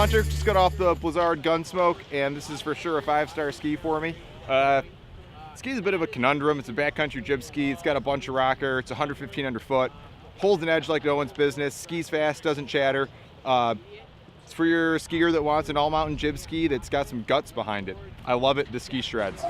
Hunter, just got off the Blizzard Gunsmoke, and this is for sure a 5-star ski for me. Ski's a bit of a conundrum. It's a backcountry jib ski. It's got a bunch of rocker. It's 115 underfoot. Holds an edge like no one's business. Skis fast, doesn't chatter. It's for your skier that wants an all-mountain jib ski that's got some guts behind it. I love it. The ski shreds.